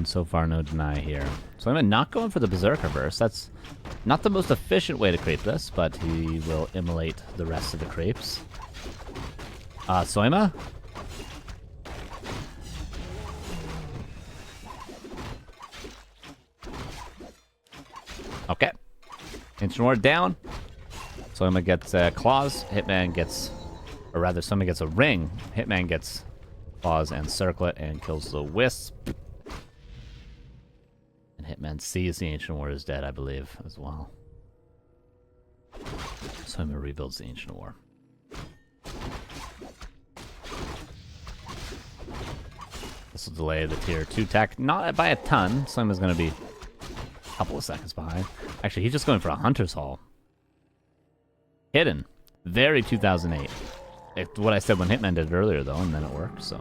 And so far, no deny here. So I'm not going for the Berserker Burst. That's not the most efficient way to creep this, but he will immolate the rest of the creeps. SoYma? Okay. Ancient War down. SoYma gets claws. Hitman gets, or rather, SoYma gets a ring. Hitman gets claws and circlet and kills the wisp. And Hitman sees the Ancient War is dead, I believe, as well. SoYma rebuilds the Ancient War. This will delay the tier 2 tech, not by a ton. SoYma's going to be a couple of seconds behind. Actually, he's just going for a Hunter's Haul. Hidden. Very 2008. It's what I said when Hitman did it earlier, though, and then it worked, so.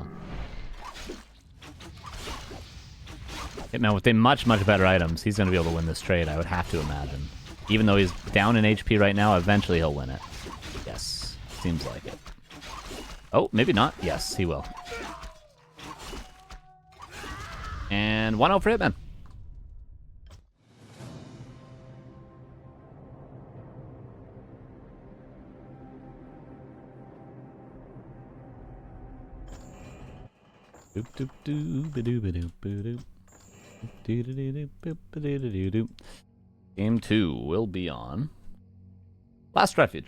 Hitman with the much, much better items, he's going to be able to win this trade, I would have to imagine. Even though he's down in HP right now, eventually he'll win it. Yes, seems like it. Oh, maybe not. Yes, he will. And 1-0 for Hitman. Game 2 will be on Last Refuge.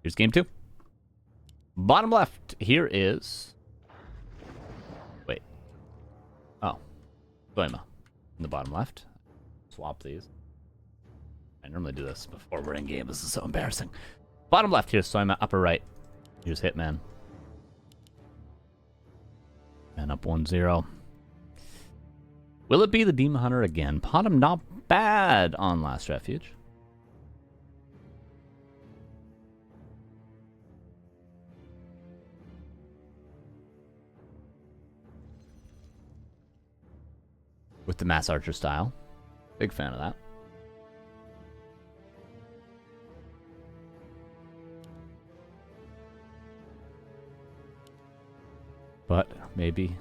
Here's game 2. Bottom left, here is... Wait. Oh. SoYma. In the bottom left. Swap these. I normally do this before we're in game. This is so embarrassing. Bottom left, here's SoYma. Upper right, here's Hitman. And up 1-0. Will it be the Demon Hunter again? Bottom not bad on Last Refuge. With the Mass Archer style. Big fan of that. But maybe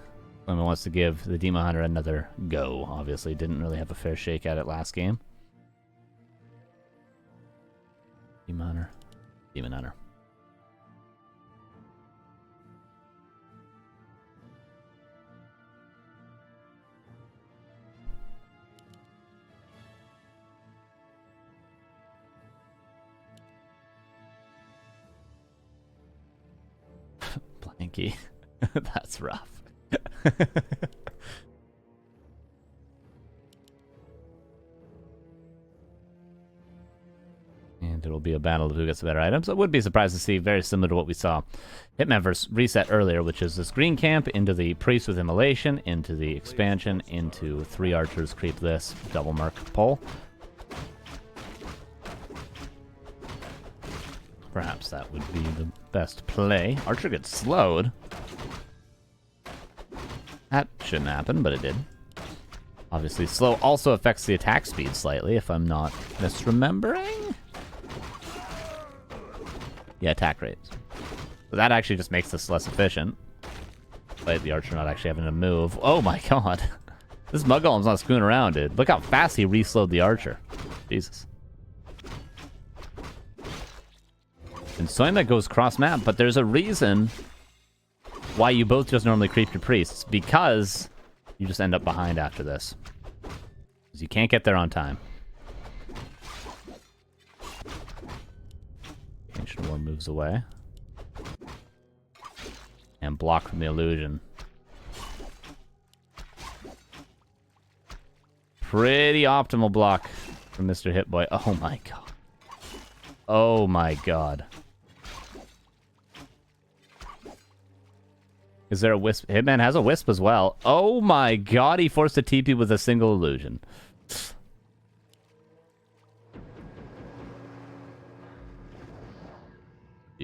someone wants to give the Demon Hunter another go. Obviously, didn't really have a fair shake at it last game. Demon Hunter. Demon Hunter. Blanky. That's rough. And it'll be a battle of who gets the better items. I would be surprised to see very similar to what we saw Hitman vs. Reset earlier, which is this green camp into the Priest with Immolation, into the expansion, into 3 archers creep this, double mark pull. Perhaps that would be the best play. Archer gets slowed. That shouldn't happen, but it did. Obviously, slow also affects the attack speed slightly, if I'm not misremembering. Yeah, attack rates. So that actually just makes this less efficient. Despite the Archer not actually having to move. Oh my god. This Mug Golem's not screwing around, dude. Look how fast he re-slowed the Archer. Jesus. And SoYma goes cross-map, but there's a reason why you both just normally creep your priests. Because you just end up behind after this. Because you can't get there on time. Ancient War moves away. And block from the illusion. Pretty optimal block from Mr. Hitboy. Oh my god. Oh my god. Is there a wisp? Hitman has a wisp as well. Oh my god, he forced a TP with a single illusion.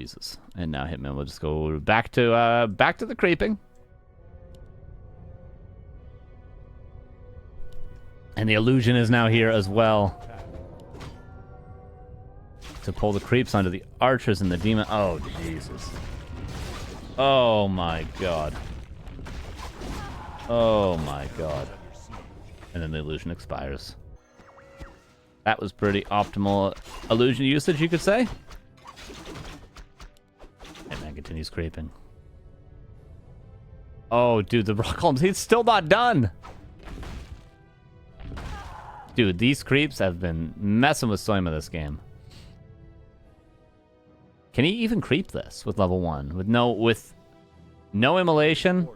Jesus. And now Hitman will just go back to the creeping. And the illusion is now here as well. To pull the creeps onto the archers and the demon. Oh, Jesus. Oh, my God. Oh, my God. And then the illusion expires. That was pretty optimal illusion usage, you could say. Hitman continues creeping. Oh, dude, the rock columns. He's still not done. Dude, these creeps have been messing with SoYma this game. Can he even creep this with level 1? With no immolation?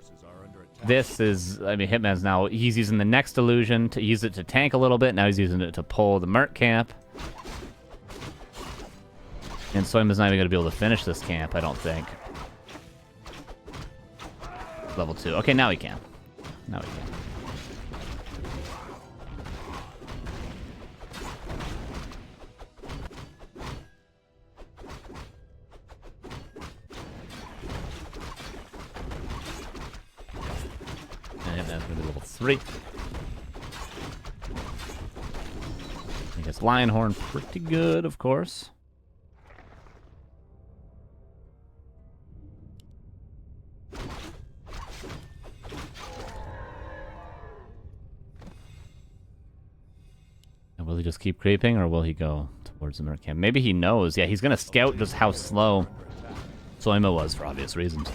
This is, I mean, Hitman's now, he's using the next illusion to use it to tank a little bit. Now he's using it to pull the Merc camp. And SoYma's not even going to be able to finish this camp, I don't think. Level 2. Okay, now he can. Now he can. Hitman's gonna be level 3. I guess Lionhorn pretty good, of course. And will he just keep creeping, or will he go towards the Merc camp? Maybe he knows. Yeah, he's gonna scout just how slow SoYma was for obvious reasons.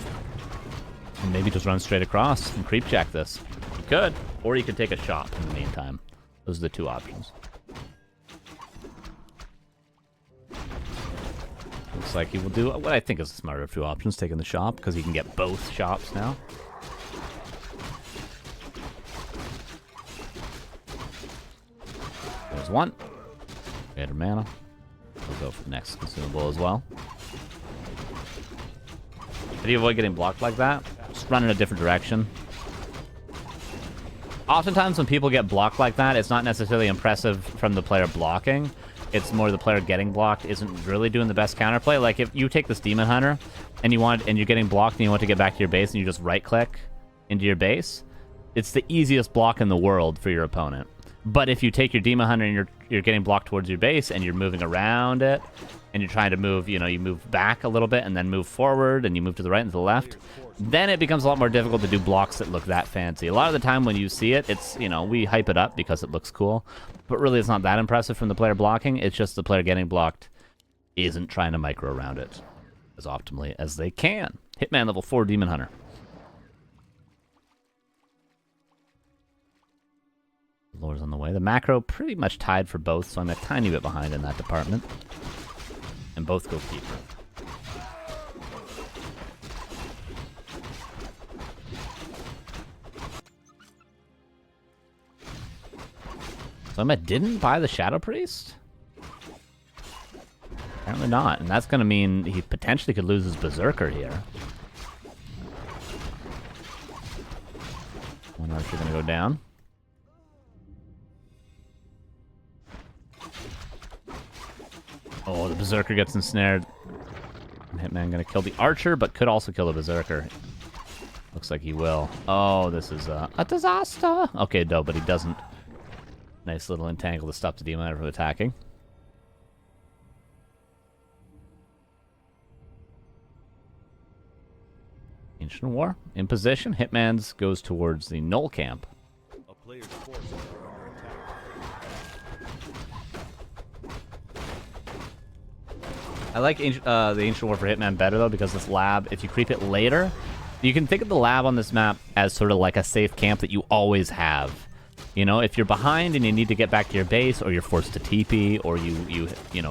And maybe just run straight across and creep jack this. He could. Or he could take a shot in the meantime. Those are the two options. Looks like he will do what I think is the smarter of two options, taking the shop, because he can get both shops now. There's one. Greater mana. We'll go for the next consumable as well. How do you avoid getting blocked like that? Just run in a different direction. Oftentimes when people get blocked like that, it's not necessarily impressive from the player blocking. It's more the player getting blocked isn't really doing the best counterplay. Like if you take this Demon Hunter and you're getting blocked and you want to get back to your base and you just right click into your base, it's the easiest block in the world for your opponent. But if you take your Demon Hunter and you're getting blocked towards your base and you're moving around it and you're trying to move, you move back a little bit and then move forward and you move to the right and to the left, then it becomes a lot more difficult to do blocks that look that fancy. A lot of the time when you see it, it's, we hype it up because it looks cool, but really it's not that impressive from the player blocking. It's just the player getting blocked isn't trying to micro around it as optimally as they can. Hitman level 4 Demon Hunter. Lore's on the way. The macro pretty much tied for both, so I'm a tiny bit behind in that department. And both go keeper. SoYma didn't buy the Shadow Priest? Apparently not, and that's going to mean he potentially could lose his Berserker here. One archer going to go down. Oh, the Berserker gets ensnared. Hitman gonna kill the Archer, but could also kill the Berserker. Looks like he will. Oh, this is a disaster. Okay, no, but he doesn't. Nice little entangle to stop the Demon Hunter from attacking. Ancient War in position. Hitman's goes towards the Null camp. A player's forces are under attack. I like the Ancient War for Hitman better, though, because this lab, if you creep it later, you can think of the lab on this map as sort of like a safe camp that you always have. If you're behind and you need to get back to your base, or you're forced to TP, or you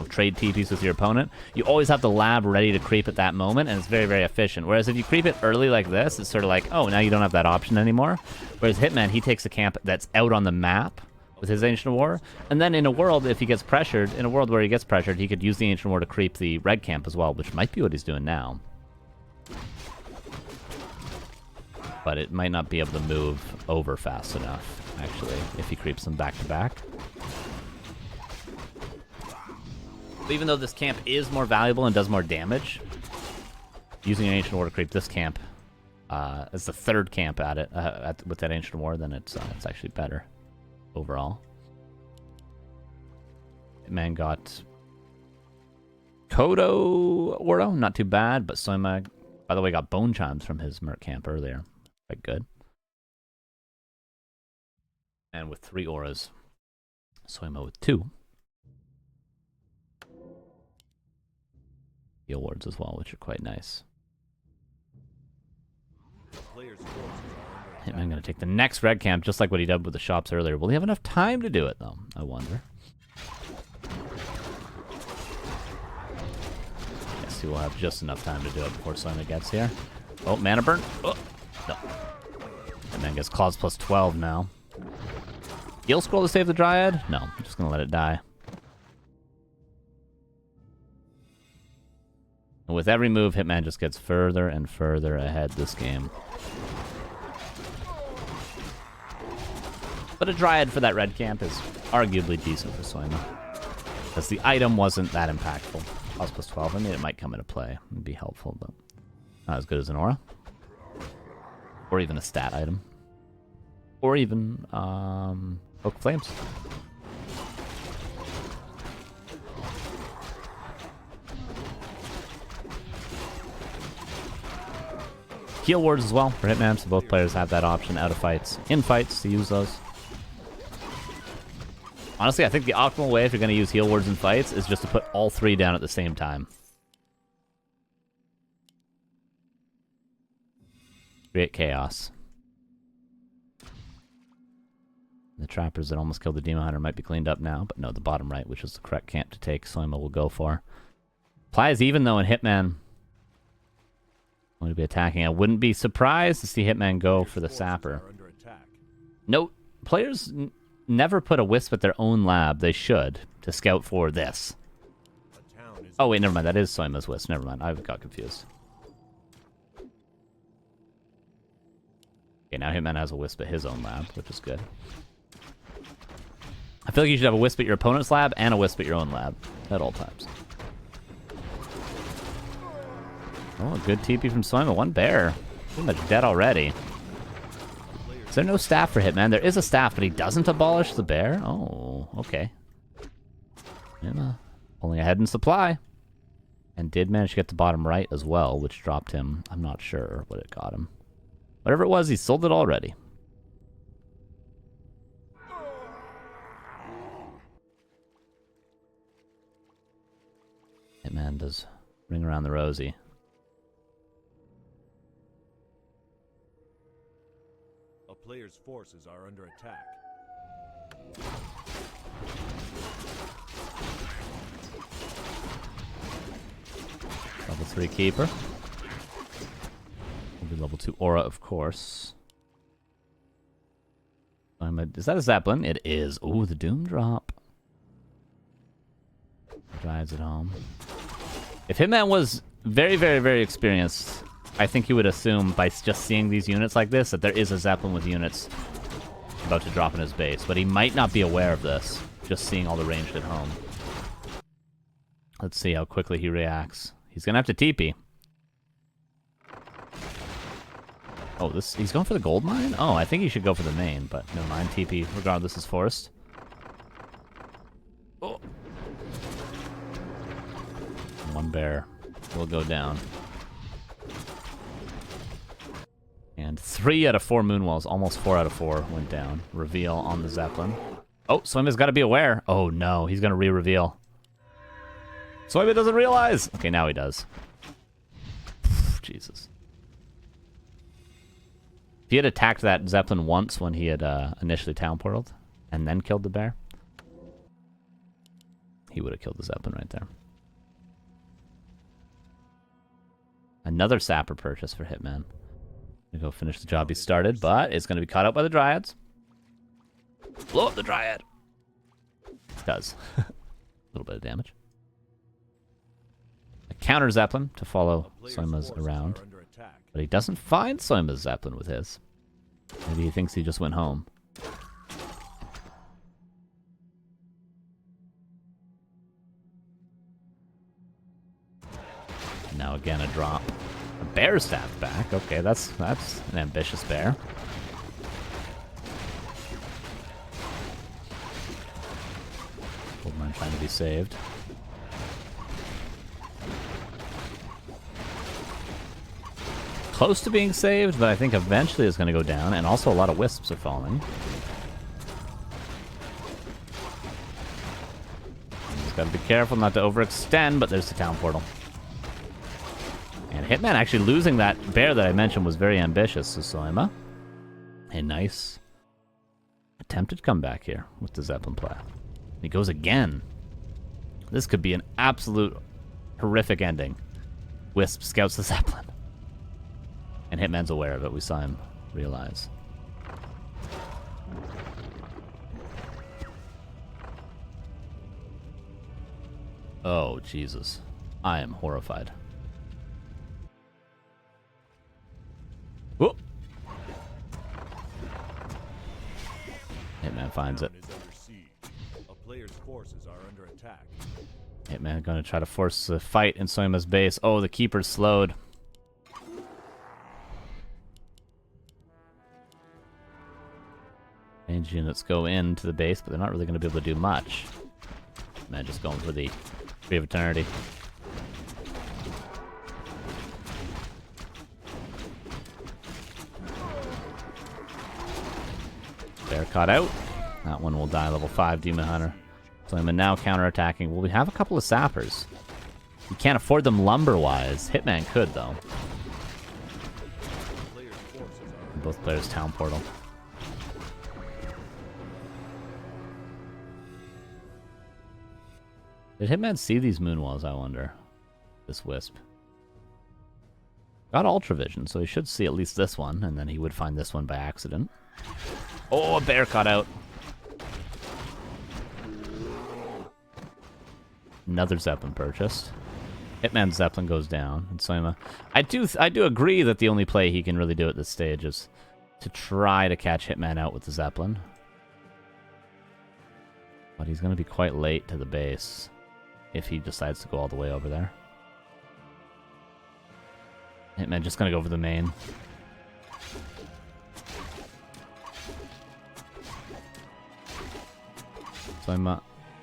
trade TPs with your opponent, you always have the lab ready to creep at that moment, and it's very, very efficient. Whereas if you creep it early like this, it's sort of like, oh, now you don't have that option anymore. Whereas Hitman, he takes a camp that's out on the map with his Ancient War, and then in a world, if he gets pressured, in a world where he gets pressured, he could use the Ancient War to creep the red camp as well, which might be what he's doing now. But it might not be able to move over fast enough, actually, if he creeps them back to back. But even though this camp is more valuable and does more damage, using an Ancient War to create this camp as the third camp at it with that Ancient War, then it's actually better overall. Hitman got Kodo Oro, not too bad, but SoYma, by the way, got Bone Chimes from his Merc camp earlier. Quite good. And with 3 auras, SoYma with 2. The awards as well, which are quite nice. Hitman gonna take the next red camp, just like what he did with the shops earlier. Will he have enough time to do it, though? I wonder. Yes, he will have just enough time to do it before SoYma gets here. Oh, mana burn. Oh, no. Hitman gets claws plus 12 now. Heal scroll to save the Dryad? No, I'm just gonna let it die. And with every move, Hitman just gets further and further ahead this game. But a Dryad for that red camp is arguably decent for SoYma, because the item wasn't that impactful. Plus 12, I mean, it might come into play and be helpful, but not as good as an aura. Or even a stat item. Or even, Oak Flames. Heal wards as well for Hitman, so both players have that option out of fights, in fights, to use those. Honestly, I think the optimal way if you're going to use heal wards in fights is just to put all 3 down at the same time. Create chaos. The trappers that almost killed the Demon Hunter might be cleaned up now, but no, the bottom right, which is the correct camp to take, SoYma will go for. Ply is even though in Hitman going to be attacking. I wouldn't be surprised to see Hitman go for the Sapper. Note, players never put a Wisp at their own lab. They should, to scout for this. Oh wait, never mind, that is SoYma's Wisp. Never mind, I got confused. Okay, now Hitman has a Wisp at his own lab, which is good. I feel like you should have a Wisp at your opponent's lab and a Wisp at your own lab at all times. Oh, a good TP from SoYma. 1 bear. Pretty much dead already. Is there no staff for Hitman? There is a staff, but he doesn't abolish the bear? Oh, okay. SoYma pulling ahead in supply. And did manage to get to bottom right as well, which dropped him. I'm not sure what it got him. Whatever it was, he sold it already. Hitman does ring around the rosy. A player's forces are under attack. Level 3 Keeper. Will be level 2 Aura, of course. Is that a Zeppelin? It is. Ooh, the Doom Drop. Drives it home. If Hitman was very, very, very experienced, I think he would assume by just seeing these units like this that there is a Zeppelin with units about to drop in his base. But he might not be aware of this, just seeing all the ranged at home. Let's see how quickly he reacts. He's going to have to TP. Oh, he's going for the gold mine? Oh, I think he should go for the main, but never mind. TP, regardless, is forced. Oh. 1 bear will go down. And 3 out of 4 moonwalls, almost 4 out of 4 went down. Reveal on the Zeppelin. Oh, SoYma's got to be aware. Oh no, he's going to re-reveal. SoYma doesn't realize! Okay, now he does. Jesus. If he had attacked that Zeppelin once when he had initially town portaled, and then killed the bear, he would have killed the Zeppelin right there. Another Sapper purchase for Hitman. Gonna go finish the job he started, but it's gonna be caught up by the Dryads. Blow up the Dryad! It does. A little bit of damage. A counter Zeppelin to follow SoYma's around. But he doesn't find SoYma's Zeppelin with his. Maybe he thinks he just went home. Now again a drop. A bear staff back. Okay, that's an ambitious bear. Old man trying to be saved. Close to being saved, but I think eventually it's going to go down, and also a lot of wisps are falling. Just got to be careful not to overextend, but there's the town portal. And Hitman actually losing that bear that I mentioned was very ambitious, so SoYma. A nice attempted comeback here with the Zeppelin play. He goes again. This could be an absolute horrific ending. Wisp scouts the Zeppelin. And Hitman's aware of it. We saw him realize. Oh, Jesus. I am horrified. Whoop! Hitman finds it. A player's forces are under attack. Hitman gonna try to force the fight in SoYma's base. Oh, the keeper's slowed. Range units go into the base, but they're not really going to be able to do much. Man, just going for the Tree of Eternity. Bear caught out. That one will die. Level 5 Demon Hunter. So I'm now counterattacking. Well, we have a couple of sappers. We can't afford them lumber-wise. Hitman could, though. Both players town portal. Did Hitman see these moonwalls, I wonder? This wisp. Got Ultravision, so he should see at least this one, and then he would find this one by accident. Oh, a bear caught out. Another Zeppelin purchased. Hitman's Zeppelin goes down, and SoYma. I do agree that the only play he can really do at this stage is to try to catch Hitman out with the Zeppelin. But he's going to be quite late to the base if he decides to go all the way over there. Hitman just going to go for the main. SoYma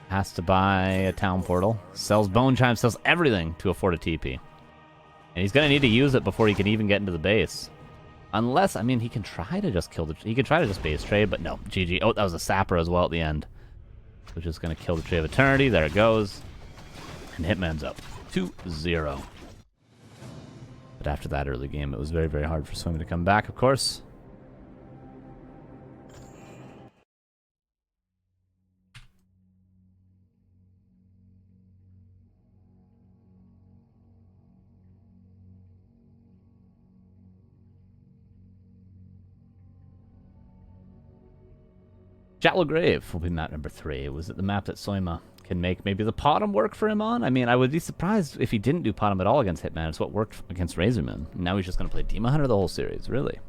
has to buy a town portal. Sells Bone Chime, sells everything to afford a TP. And he's going to need to use it before he can even get into the base. Unless, I mean, he can try to just kill the... He can try to just base trade, but no. GG. Oh, that was a sapper as well at the end. Which is going to kill the Tree of Eternity. There it goes. And Hitman's up 2-0. But after that early game, it was very, very hard for SoYma to come back, of course. Shallow Grave will be map number 3. Was it the map that SoYma can make maybe the Potom work for him on? I mean, I would be surprised if he didn't do Potom at all against Hitman. It's what worked against Razorman. Now he's just going to play Demon Hunter the whole series. Really?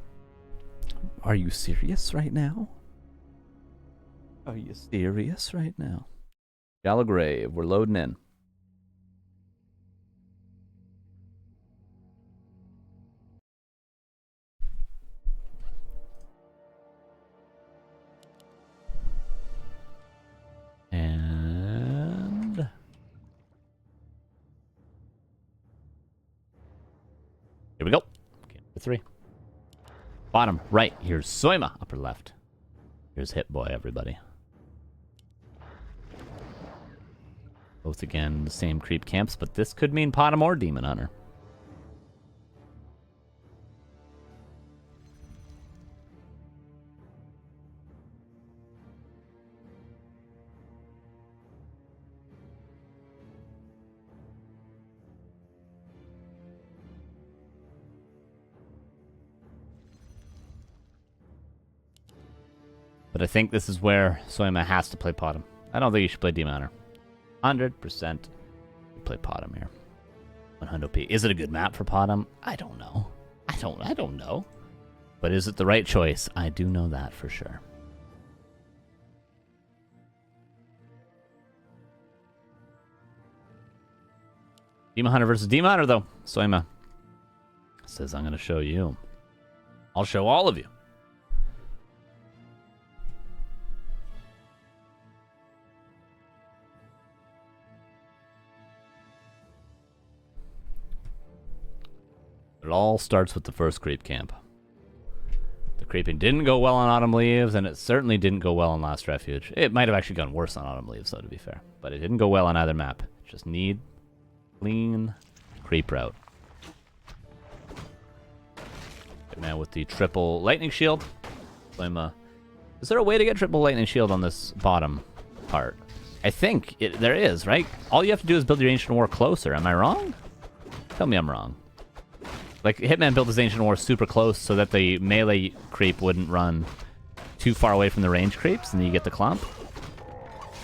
Are you serious right now? Are you serious right now? Shallow Grave. We're loading in. And here we go. Okay, number 3. Bottom right. Here's SoYma. Upper left. Here's Hit Boy, everybody. Both again the same creep camps, but this could mean Potom or Demon Hunter. But I think this is where SoYma has to play Potom. I don't think you should play Demon Hunter. 100% you play Potom here. 100p. Is it a good map for Potom? I don't know. I don't know. But is it the right choice? I do know that for sure. Demon Hunter versus Demon Hunter, though. SoYma Says I'm going to show you. I'll show all of you. It all starts with the first creep camp. The creeping didn't go well on Autumn Leaves, and it certainly didn't go well on Last Refuge. It might have actually gone worse on Autumn Leaves, though, to be fair. But it didn't go well on either map. Just need clean creep route. Hitman with the triple lightning shield. SoYma. Is there a way to get triple lightning shield on this bottom part? I think there is, right? All you have to do is build your Ancient War closer. Am I wrong? Tell me I'm wrong. Like, Hitman built his Ancient War super close so that the melee creep wouldn't run too far away from the range creeps, and then you get the clump.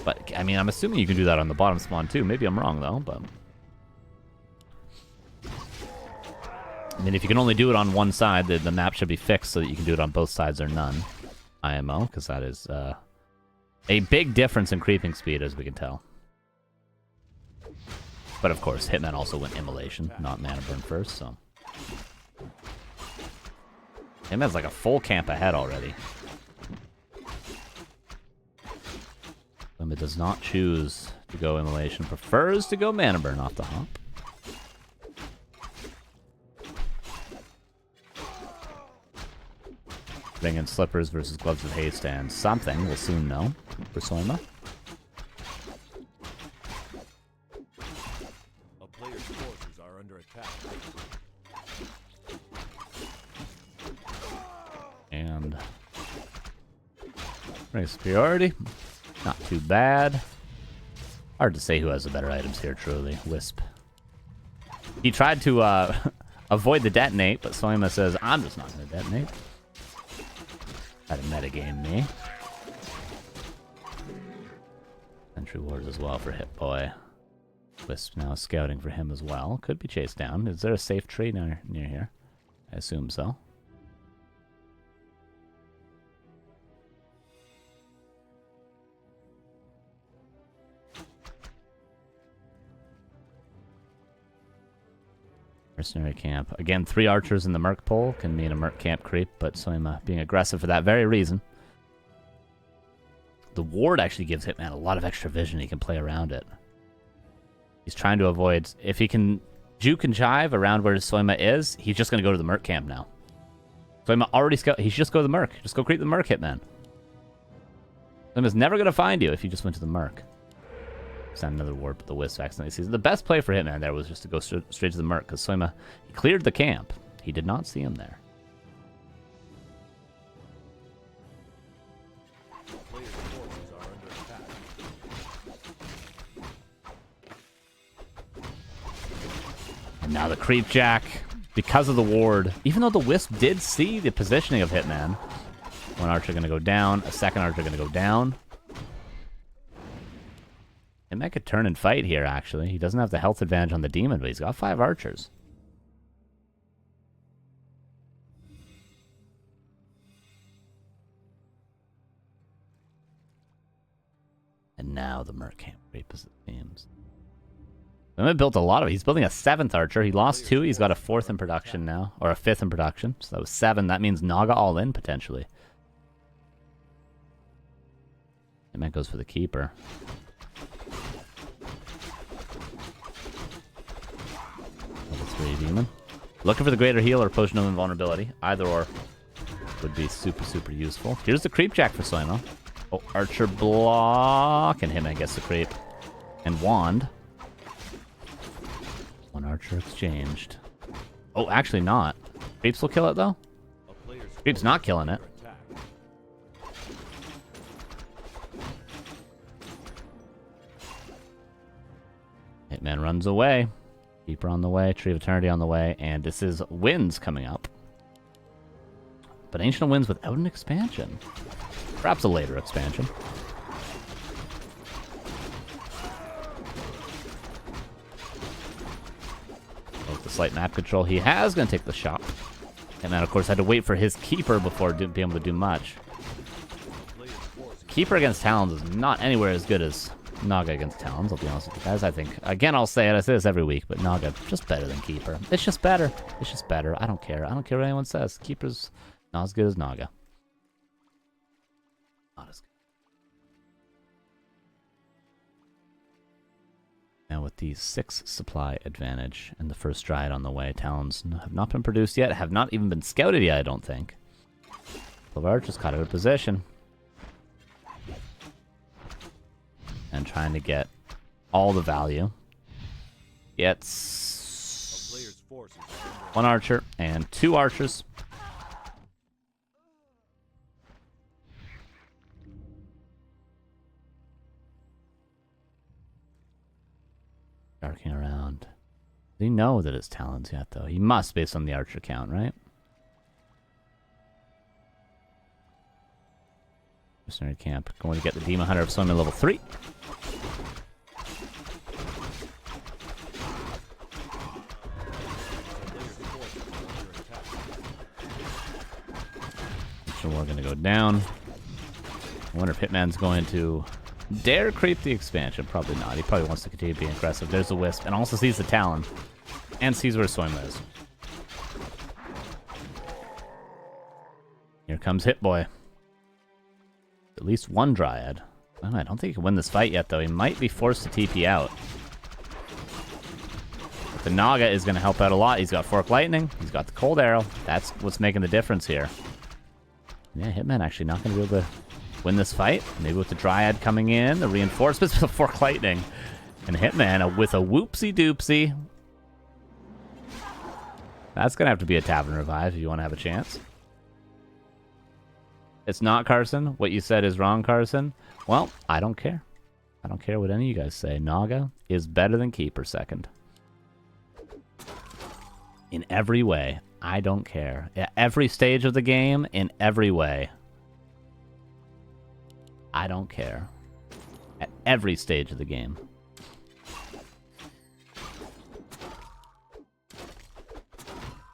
But, I mean, I'm assuming you can do that on the bottom spawn, too. Maybe I'm wrong, though, but... I mean, if you can only do it on one side, the map should be fixed so that you can do it on both sides or none. IMO, because that is a big difference in creeping speed, as we can tell. But, of course, Hitman also went Immolation, not Mana Burn first, so... Hitman's like a full camp ahead already. SoYma does not choose to go Immolation, prefers to go Mana Burn off the hop. Bring in Slippers versus Gloves of Haste and something we'll soon know for SoYma. A player's forces are under attack. And race superiority, not too bad. Hard to say who has the better items here, truly. Wisp. He tried to avoid the detonate, but SoYma says, I'm just not going to detonate. Had to metagame me. Sentry wards as well for Hit-Boy. Wisp now scouting for him as well. Could be chased down. Is there a safe tree near here? I assume so. Mercenary camp. Again, 3 archers in the Merc pole can mean a Merc camp creep, but SoYma being aggressive for that very reason. The ward actually gives Hitman a lot of extra vision. He can play around it. He's trying to avoid... If he can juke and jive around where SoYma is, he's just going to go to the Merc camp now. SoYma already scout... He should just go to the Merc. Just go creep the Merc, Hitman. SoYma's never going to find you if you just went to the Merc. Send another ward, but the Wisp accidentally sees it. The best play for Hitman there was just to go straight to the Merc, because SoYma, he cleared the camp. He did not see him there. Player's forces are under attack. And now the Creep Jack, because of the ward, even though the Wisp did see the positioning of Hitman. One archer going to go down, a second archer going to go down. Hitman could turn and fight here, actually. He doesn't have the health advantage on the demon, but he's got 5 archers. And now the Merc camp creep as it seems. SoYma built a lot of it. He's building a 7th archer. He lost 2. He's got a 4th in production now. Or a 5th in production. So that was 7. That means Naga all in, potentially. Hitman goes for the keeper. Level 3 demon. Looking for the greater heal or potion of invulnerability. Either or would be super useful. Here's the creep jack for SoYma. Oh, archer block. And Hitman gets the creep. And wand. One archer exchanged. Oh, actually not. Creeps will kill it, though? Creep's not killing it. Hitman runs away. Keeper on the way. Tree of Eternity on the way. And this is Winds coming up. But Ancient Winds without an expansion. Perhaps a later expansion. With the slight map control he has, going to take the shot. Hitman, of course, had to wait for his Keeper before being able to do much. Keeper against Talons is not anywhere as good as Naga against Talons, I'll be honest with you guys. I think, again, I'll say it, I say this every week, but Naga, just better than Keeper. It's just better. It's just better. I don't care. I don't care what anyone says. Keeper's not as good as Naga. Not as good. Now with the 6 supply advantage and the first Dryad on the way, Talons have not been produced yet, have not even been scouted yet, I don't think. Lavar just caught out of position. And trying to get all the value. Gets 1 archer and 2 archers. Darking around. Does he know that it's Talons yet, though? He must, based on the archer count, right? Mercenary camp. Going to get the Demon Hunter of SoYma level 3. So we're going to go down. I wonder if Hitman's going to dare creep the expansion. Probably not. He probably wants to continue being aggressive. There's the Wisp. And also sees the Talon. And sees where SoYma is. Here comes Hitboy. At least 1 Dryad. Oh, I don't think he can win this fight yet, though. He might be forced to TP out. But the Naga is going to help out a lot. He's got Fork Lightning. He's got the Cold Arrow. That's what's making the difference here. Yeah, Hitman actually not going to be able to win this fight. Maybe with the Dryad coming in, the reinforcements with the Fork Lightning. And Hitman with a whoopsie doopsie. That's going to have to be a Tavern Revive if you want to have a chance. It's not Carson. What you said is wrong, Carson. Well, I don't care. I don't care what any of you guys say. Naga is better than Keeper second. In every way. I don't care. At every stage of the game, in every way. I don't care. At every stage of the game.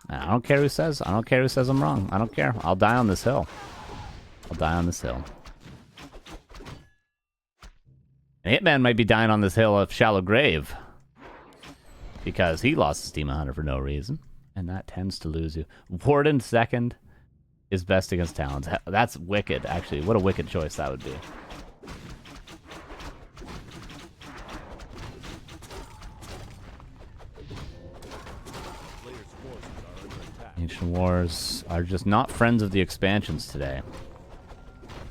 I don't care who says. I don't care who says I'm wrong. I don't care. I'll die on this hill. I'll die on this hill. And Hitman might be dying on this hill of Shallow Grave. Because he lost his Demon Hunter for no reason. And that tends to lose you. Warden second is best against Talons. That's wicked, actually. What a wicked choice that would be. Ancient Wars are just not friends of the expansions today.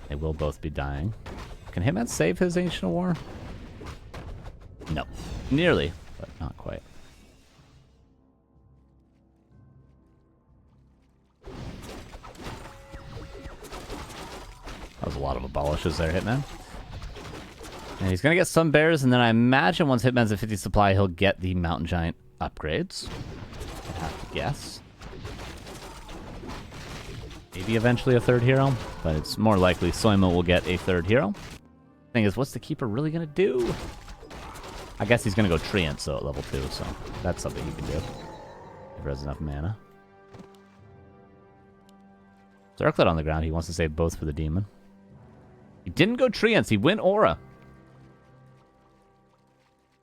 They will both be dying. Can Hitman save his Ancient War? No. Nearly, but not quite. That was a lot of abolishes there, Hitman. And he's going to get some bears, and then I imagine once Hitman's at 50 supply, he'll get the Mountain Giant upgrades. I'd have to guess. Maybe eventually a 3rd hero, but it's more likely SoYma will get a 3rd hero. Thing is, what's the Keeper really going to do? I guess he's going to go Treant, so at level 2, so that's something he can do. If he has enough mana. Circlet on the ground, he wants to save both for the Demon. He didn't go Treants, he went Aura.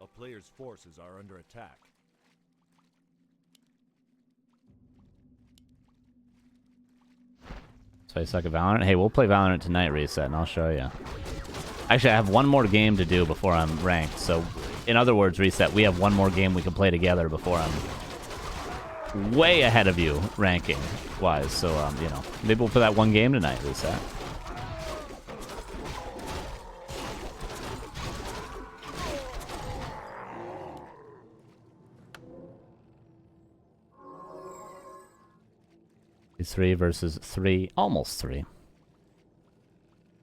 A player's forces are under attack. So I suck at Valorant? Hey, we'll play Valorant tonight, Reset, and I'll show you. Actually, I have one more game to do before I'm ranked. So, in other words, Reset, we have one more game we can play together before I'm way ahead of you, ranking-wise. So, you know, maybe we'll play that one game tonight, Reset. It's 3 versus 3, almost 3.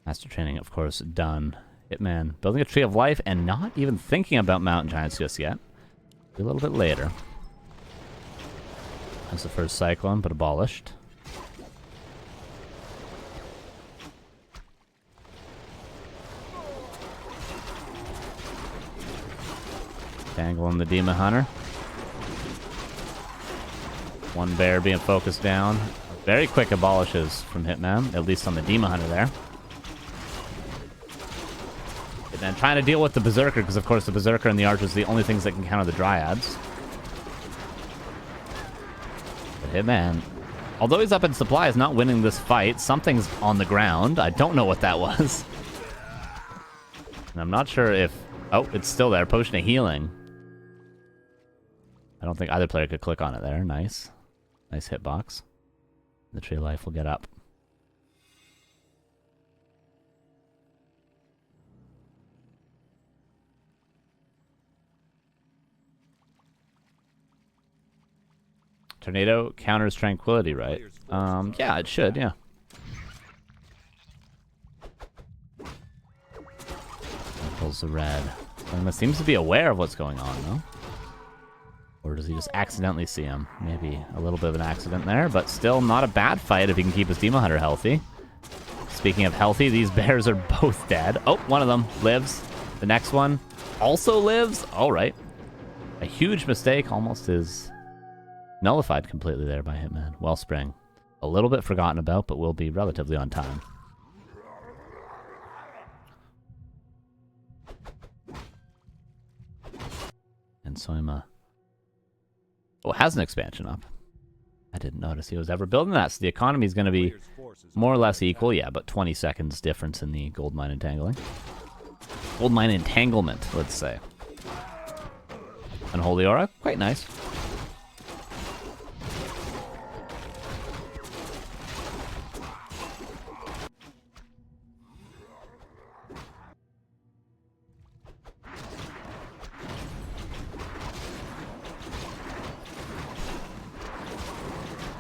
Master training, of course, done. Hitman building a Tree of Life and not even thinking about Mountain Giants just yet. A little bit later. That's the first Cyclone, but abolished. Tangling the Demon Hunter. One bear being focused down. Very quick abolishes from Hitman, at least on the Demon Hunter there. Hitman trying to deal with the Berserker, because of course the Berserker and the Archers are the only things that can counter the Dryads. But Hitman, although he's up in supply, is not winning this fight. Something's on the ground. I don't know what that was. And I'm not sure if... Oh, it's still there. Potion of Healing. I don't think either player could click on it there. Nice. Nice hitbox. The Tree of Life will get up. Tornado counters Tranquility, right? Yeah, it should, yeah. Pulls the red. SoYma seems to be aware of what's going on, though. Or does he just accidentally see him? Maybe a little bit of an accident there, but still not a bad fight if he can keep his Demon Hunter healthy. Speaking of healthy, these bears are both dead. Oh, one of them lives. The next one also lives. All right. A huge mistake almost is nullified completely there by Hitman. Wellspring. A little bit forgotten about, but will be relatively on time. And SoYma... Oh, has an expansion up. I didn't notice he was ever building that, so the economy is going to be more or less equal. Yeah, but 20 seconds difference in the gold mine entangling. Gold mine entanglement, let's say. Unholy Aura, quite nice.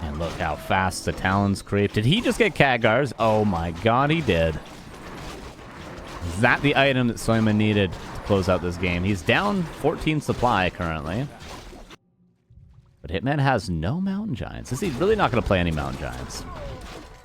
And look how fast the Talons creep. Did he just get Khadgars? Oh my god, he did. Is that the item that SoYma needed to close out this game? He's down 14 supply currently. But Hitman has no Mountain Giants. Is he really not going to play any Mountain Giants?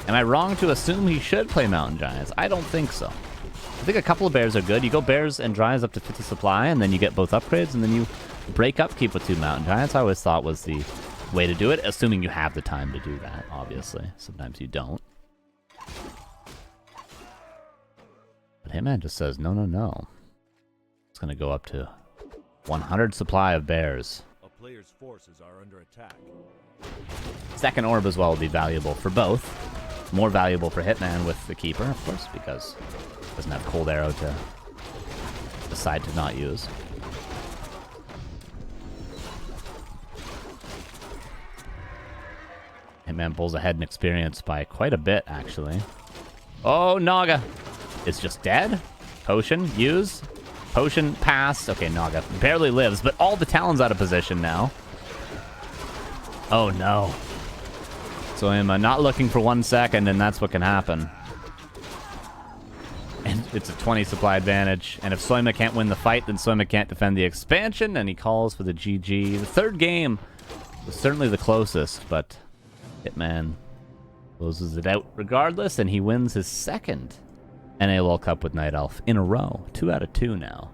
Am I wrong to assume he should play Mountain Giants? I don't think so. I think a couple of bears are good. You go bears and Dryads up to 50 supply, and then you get both upgrades, and then you break upkeep with 2 Mountain Giants. I always thought was the way to do it, assuming you have the time to do that, obviously. Sometimes you don't. But Hitman just says, no, no, no. It's going to go up to 100 supply of bears. A player's forces are under attack. Second orb as well will be valuable for both. More valuable for Hitman with the Keeper, of course, because it doesn't have Cold Arrow to decide to not use. Hitman pulls ahead in experience by quite a bit, actually. Oh, Naga is just dead. Potion, use. Potion, pass. Okay, Naga barely lives, but all the Talons out of position now. Oh, no. SoYma not looking for 1 second, and that's what can happen. And it's a 20 supply advantage. And if SoYma can't win the fight, then SoYma can't defend the expansion, and he calls for the GG. The third game was certainly the closest, but Hitman closes it out regardless, and he wins his second NA LUL Cup with Night Elf in a row. 2 out of 2 now.